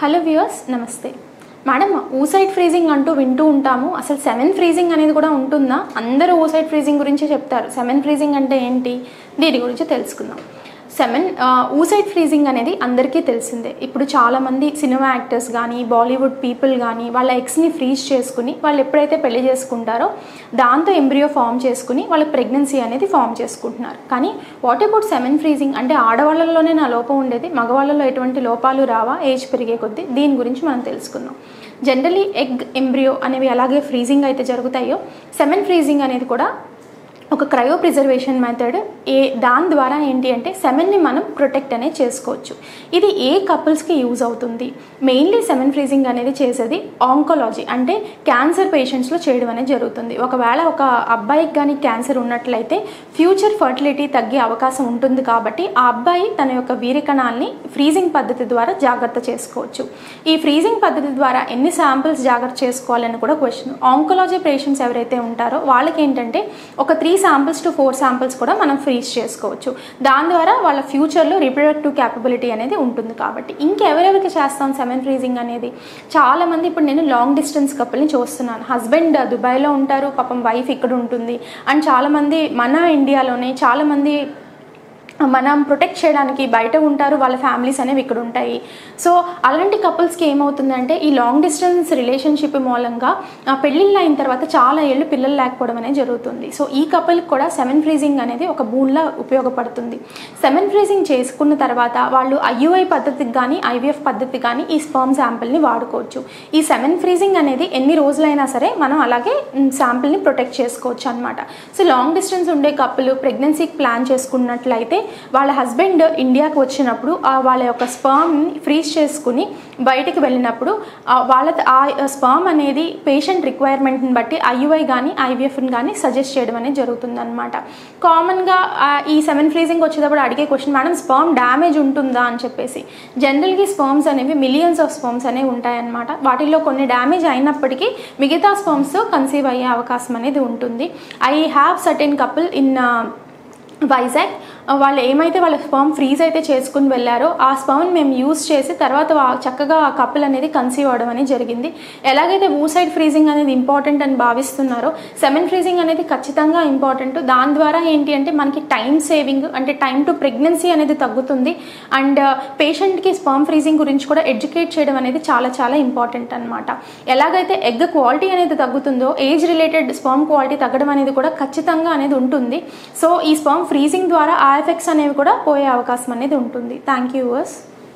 Hello viewers, నమస్తే. Madam, oocyte freezing అంటూ వింటూ ఉంటాము. అసలు సెమెన్ ఫ్రీజింగ్ అనేది కూడా ఉంటుందా? అందరూ ఊసైడ్ ఫ్రీజింగ్ గురించి చెప్తారు. సెమెన్ ఫ్రీజింగ్ అంటే ఏంటి, దీని గురించి తెలుసుకుందాం. ఊసైడ్ ఫ్రీజింగ్ అనేది అందరికీ తెలిసిందే. ఇప్పుడు చాలామంది సినిమా యాక్టర్స్ కానీ, బాలీవుడ్ పీపుల్ కానీ వాళ్ళ ఎగ్స్ని ఫ్రీజ్ చేసుకుని వాళ్ళు ఎప్పుడైతే పెళ్లి చేసుకుంటారో దాంతో ఎంబ్రియో ఫామ్ చేసుకుని వాళ్ళ ప్రెగ్నెన్సీ అనేది ఫామ్ చేసుకుంటున్నారు. కానీ వాట్ అబౌట్ సెమెన్ ఫ్రీజింగ్ అంటే ఆడవాళ్ళలోనే నా లోపం ఉండేది, మగవాళ్ళలో ఎటువంటి లోపాలు రావా ఏజ్ పెరిగే కొద్దీ? దీని గురించి మనం తెలుసుకుందాం. జనరలీ ఎగ్, ఎంబ్రియో అనేవి అలాగే ఫ్రీజింగ్ అయితే జరుగుతాయో, సెమెన్ ఫ్రీజింగ్ అనేది కూడా ఒక క్రయో ప్రిజర్వేషన్ మెథడ్. దాని ద్వారా ఏంటి అంటే సెమెన్ని మనం ప్రొటెక్ట్ అనేది చేసుకోవచ్చు. ఇది ఏ కపుల్స్కి యూజ్ అవుతుంది? మెయిన్లీ సెమెన్ ఫ్రీజింగ్ అనేది చేసేది ఆంకాలజీ అంటే క్యాన్సర్ పేషెంట్స్లో చేయడం అనేది జరుగుతుంది. ఒకవేళ ఒక అబ్బాయికి కానీ క్యాన్సర్ ఉన్నట్లయితే ఫ్యూచర్ ఫర్టిలిటీ తగ్గే అవకాశం ఉంటుంది. కాబట్టి ఆ అబ్బాయి తన యొక్క వీర్యకణాలని ఫ్రీజింగ్ పద్ధతి ద్వారా జాగ్రత్త చేసుకోవచ్చు. ఈ ఫ్రీజింగ్ పద్ధతి ద్వారా ఎన్ని శాంపిల్స్ జాగ్రత్త చేసుకోవాలని కూడా క్వశ్చన్. ఆంకాలజీ పేషెంట్స్ ఎవరైతే ఉంటారో వాళ్ళకి ఏంటంటే ఒక 3 samples to 4 samples కూడా మనం ఫ్రీజ్ చేసుకోవచ్చు. దాని ద్వారా వాళ్ళ ఫ్యూచర్లో రిప్రొడక్టివ్ క్యాపబిలిటీ అనేది ఉంటుంది. కాబట్టి ఇంకెవరెవరికి చేస్తాం సెమెన్ ఫ్రీజింగ్ అనేది? చాలామంది, ఇప్పుడు నేను లాంగ్ డిస్టెన్స్ కపుల్ని చూస్తున్నాను. హస్బెండ్ దుబాయ్లో ఉంటారు, పాపం వైఫ్ ఇక్కడ ఉంటుంది. అండ్ చాలామంది మన ఇండియాలోనే చాలామంది మనం ప్రొటెక్ట్ చేయడానికి బయట ఉంటారు, వాళ్ళ ఫ్యామిలీస్ అనేవి ఇక్కడ ఉంటాయి. సో అలాంటి కపుల్స్కి ఏమవుతుందంటే ఈ లాంగ్ డిస్టెన్స్ రిలేషన్షిప్ మూలంగా పెళ్ళిళ్ళు అయిన తర్వాత చాలా ఏళ్ళు పిల్లలు లేకపోవడం అనేది జరుగుతుంది. సో ఈ కపుల్కి కూడా సెమెన్ ఫ్రీజింగ్ అనేది ఒక బూన్లా ఉపయోగపడుతుంది. సెమెన్ ఫ్రీజింగ్ చేసుకున్న తర్వాత వాళ్ళు ఐయుఐ పద్ధతికి కానీ ఐవీఎఫ్ పద్ధతికి కానీ ఈ స్పర్మ్ శాంపిల్ని వాడుకోవచ్చు. ఈ సెమెన్ ఫ్రీజింగ్ అనేది ఎన్ని రోజులైనా సరే మనం అలాగే శాంపిల్ని ప్రొటెక్ట్ చేసుకోవచ్చు అనమాట. సో లాంగ్ డిస్టెన్స్ ఉండే కపుల్ ప్రెగ్నెన్సీకి ప్లాన్ చేసుకున్నట్లయితే వాళ్ళ హస్బెండ్ ఇండియాకి వచ్చినప్పుడు వాళ్ళ యొక్క స్పర్మ్ని ఫ్రీజ్ చేసుకుని బయటికి వెళ్ళినప్పుడు ఆ స్పర్మ్ అనేది పేషెంట్ రిక్వైర్మెంట్ని బట్టి ఐయుఐ కానీ ఐవీఎఫ్ని కానీ సజెస్ట్ చేయడం అనేది జరుగుతుంది అనమాట. కామన్గా ఈ సెమెన్ ఫ్రీజింగ్ వచ్చేటప్పుడు అడిగే క్వశ్చన్, మేడం స్పర్మ్ డ్యామేజ్ ఉంటుందా అని చెప్పేసి. జనరల్గా స్పర్మ్స్ అనేవి మిలియన్స్ ఆఫ్ స్పర్మ్స్ అనేవి ఉంటాయన్నమాట. వాటిల్లో కొన్ని డ్యామేజ్ అయినప్పటికీ మిగతా స్పర్మ్స్ కన్సీవ్ అయ్యే అవకాశం అనేది ఉంటుంది. I have certain couple in Vizag. వాళ్ళు ఏమైతే వాళ్ళ స్పర్మ్ ఫ్రీజ్ అయితే చేసుకుని వెళ్ళారో ఆ స్పర్మ్ని మేము యూజ్ చేసి తర్వాత చక్కగా ఆ కపుల్ అనేది కన్సీవ్ అవ్వడం అనేది జరిగింది. ఎలాగైతే ఊసైడ్ ఫ్రీజింగ్ అనేది ఇంపార్టెంట్ అని భావిస్తున్నారో సెమెన్ ఫ్రీజింగ్ అనేది ఖచ్చితంగా ఇంపార్టెంట్. దాని ద్వారా ఏంటి అంటే మనకి టైం సేవింగ్, అంటే టైం టు ప్రెగ్నెన్సీ అనేది తగ్గుతుంది. అండ్ పేషెంట్కి స్పర్మ్ ఫ్రీజింగ్ గురించి కూడా ఎడ్యుకేట్ చేయడం అనేది చాలా చాలా ఇంపార్టెంట్ అనమాట. ఎలాగైతే ఎగ్ క్వాలిటీ అనేది తగ్గుతుందో ఏజ్ రిలేటెడ్ స్పర్మ్ క్వాలిటీ తగ్గడం అనేది కూడా ఖచ్చితంగా అనేది ఉంటుంది. సో ఈ స్పర్మ్ ఫ్రీజింగ్ ద్వారా ఆ ఎఫెక్ట్స్ అనేవి కూడా పోయే అవకాశం అనేది ఉంటుంది. Thank you viewers.